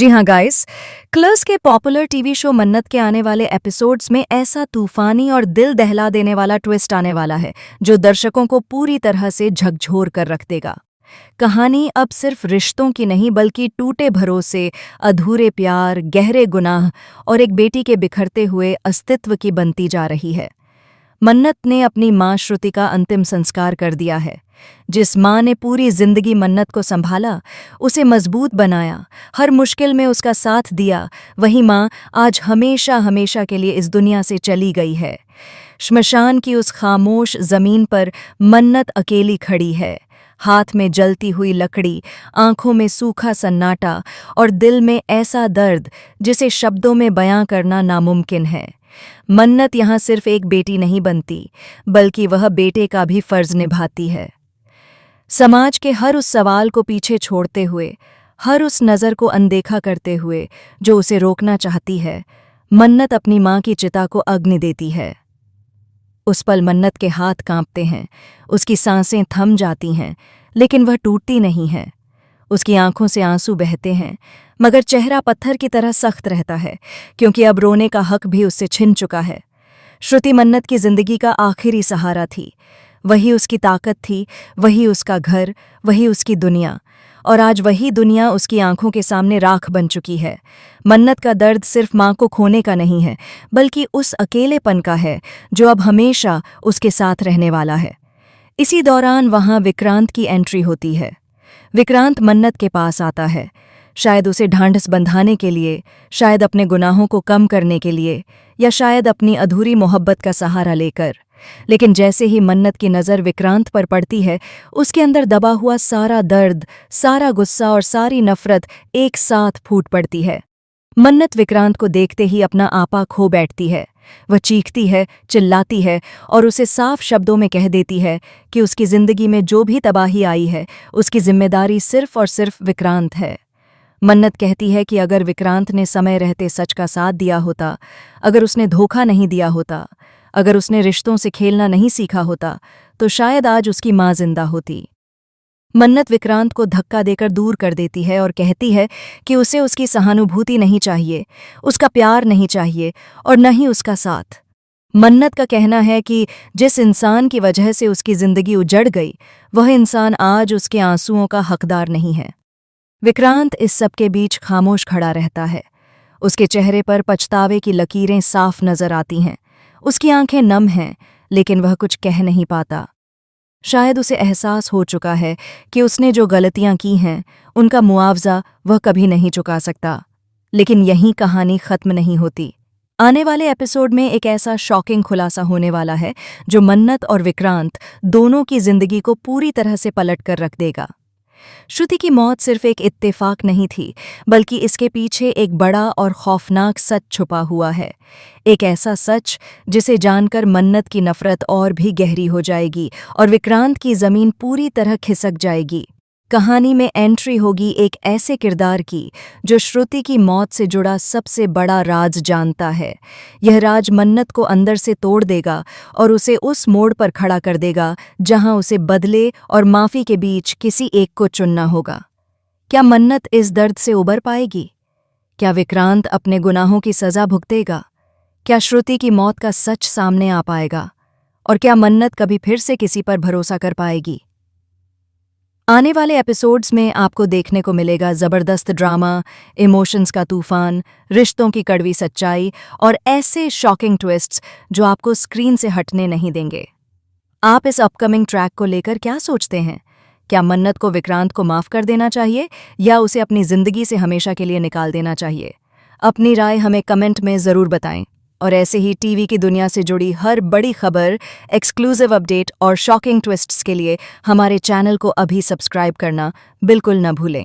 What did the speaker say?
जी हाँ गाइस, क्लर्स के popular TV show मन्नत के आने वाले एपिसोड्स में ऐसा तूफानी और दिल दहला देने वाला ट्विस्ट आने वाला है जो दर्शकों को पूरी तरह से झकझोर कर रख देगा। कहानी अब सिर्फ रिश्तों की नहीं बल्कि टूटे भरोसे, अधूरे प्यार, गहरे गुनाह और एक बेटी के बिखरते हुए अस्तित्व की बनती जा रही है। मन्नत ने अपनी मां श्रुति का अंतिम संस्कार कर दिया है। जिस मां ने पूरी जिंदगी मन्नत को संभाला, उसे मजबूत बनाया, हर मुश्किल में उसका साथ दिया, वही मां आज हमेशा हमेशा के लिए इस दुनिया से चली गई है। श्मशान की उस खामोश जमीन पर मन्नत अकेली खड़ी है, हाथ में जलती हुई लकड़ी, आंखों में सूखा सन्नाटा और दिल में ऐसा दर्द जिसे शब्दों में बयां करना नामुमकिन है। मन्नत यहाँ सिर्फ एक बेटी नहीं बनती, बल्कि वह बेटे का भी फर्ज निभाती है। समाज के हर उस सवाल को पीछे छोड़ते हुए, हर उस नज़र को अनदेखा करते हुए जो उसे रोकना चाहती है, मन्नत अपनी मां की चिता को अग्नि देती है। उस पल मन्नत के हाथ कांपते हैं, उसकी सांसें थम जाती हैं, लेकिन वह टूटती नहीं है। उसकी आंखों से आंसू बहते हैं, मगर चेहरा पत्थर की तरह सख्त रहता है, क्योंकि अब रोने का हक भी उससे छिन चुका है। श्रुति मन्नत की जिंदगी का आखिरी सहारा थी, वही उसकी ताकत थी, वही उसका घर, वही उसकी दुनिया, और आज वही दुनिया उसकी आंखों के सामने राख बन चुकी है। मन्नत का दर्द सिर्फ मां को खोने का नहीं है, बल्कि उस अकेलेपन का है जो अब हमेशा उसके साथ रहने वाला है। इसी दौरान वहां विक्रांत की एंट्री होती है। विक्रांत मन्नत के पास आता है, शायद उसे ढांढस बंधाने के लिए, शायद अपने गुनाहों को कम करने के लिए, या शायद अपनी अधूरी मोहब्बत का सहारा लेकर। लेकिन जैसे ही मन्नत की नज़र विक्रांत पर पड़ती है, उसके अंदर दबा हुआ सारा दर्द, सारा गुस्सा और सारी नफरत एक साथ फूट पड़ती है। मन्नत विक्रांत को देखते ही अपना आपा खो बैठती है। वह चीखती है, चिल्लाती है और उसे साफ शब्दों में कह देती है कि उसकी जिंदगी में जो भी तबाही आई है, उसकी जिम्मेदारी सिर्फ और सिर्फ विक्रांत है। मन्नत कहती है कि अगर विक्रांत ने समय रहते सच का साथ दिया होता, अगर उसने धोखा नहीं दिया होता, अगर उसने रिश्तों से खेलना नहीं सीखा होता, तो शायद आज उसकी मां जिंदा होती। मन्नत विक्रांत को धक्का देकर दूर कर देती है और कहती है कि उसे उसकी सहानुभूति नहीं चाहिए, उसका प्यार नहीं चाहिए और न ही उसका साथ। मन्नत का कहना है कि जिस इंसान की वजह से उसकी जिंदगी उजड़ गई, वह इंसान आज उसके आंसुओं का हकदार नहीं है। विक्रांत इस सब के बीच खामोश खड़ा रहता है। उसके चेहरे पर पछतावे की लकीरें साफ नजर आती हैं। उसकी आंखें नम हैं, लेकिन वह कुछ कह नहीं पाता। शायद उसे एहसास हो चुका है कि उसने जो गलतियां की हैं, उनका मुआवजा वह कभी नहीं चुका सकता। लेकिन यहीं कहानी खत्म नहीं होती। आने वाले एपिसोड में एक ऐसा शॉकिंग खुलासा होने वाला है जो मन्नत और विक्रांत दोनों की जिंदगी को पूरी तरह से पलट कर रख देगा। श्रुति की मौत सिर्फ एक इत्तेफाक नहीं थी, बल्कि इसके पीछे एक बड़ा और खौफनाक सच छुपा हुआ है। एक ऐसा सच जिसे जानकर मन्नत की नफरत और भी गहरी हो जाएगी और विक्रांत की जमीन पूरी तरह खिसक जाएगी। कहानी में एंट्री होगी एक ऐसे किरदार की जो श्रुति की मौत से जुड़ा सबसे बड़ा राज जानता है। यह राज मन्नत को अंदर से तोड़ देगा और उसे उस मोड़ पर खड़ा कर देगा जहां उसे बदले और माफी के बीच किसी एक को चुनना होगा। क्या मन्नत इस दर्द से उबर पाएगी? क्या विक्रांत अपने गुनाहों की सजा भुगतेगा? क्या श्रुति की मौत का सच सामने आ पाएगा? और क्या मन्नत कभी फिर से किसी पर भरोसा कर पाएगी? आने वाले एपिसोड्स में आपको देखने को मिलेगा ज़बरदस्त ड्रामा, इमोशंस का तूफान, रिश्तों की कड़वी सच्चाई और ऐसे शॉकिंग ट्विस्ट्स जो आपको स्क्रीन से हटने नहीं देंगे। आप इस अपकमिंग ट्रैक को लेकर क्या सोचते हैं? क्या मन्नत को विक्रांत को माफ़ कर देना चाहिए या उसे अपनी ज़िंदगी से हमेशा के लिए निकाल देना चाहिए? अपनी राय हमें कमेंट में ज़रूर बताएं। और ऐसे ही टीवी की दुनिया से जुड़ी हर बड़ी खबर, एक्सक्लूसिव अपडेट और शॉकिंग ट्विस्ट्स के लिए हमारे चैनल को अभी सब्सक्राइब करना बिल्कुल न भूलें।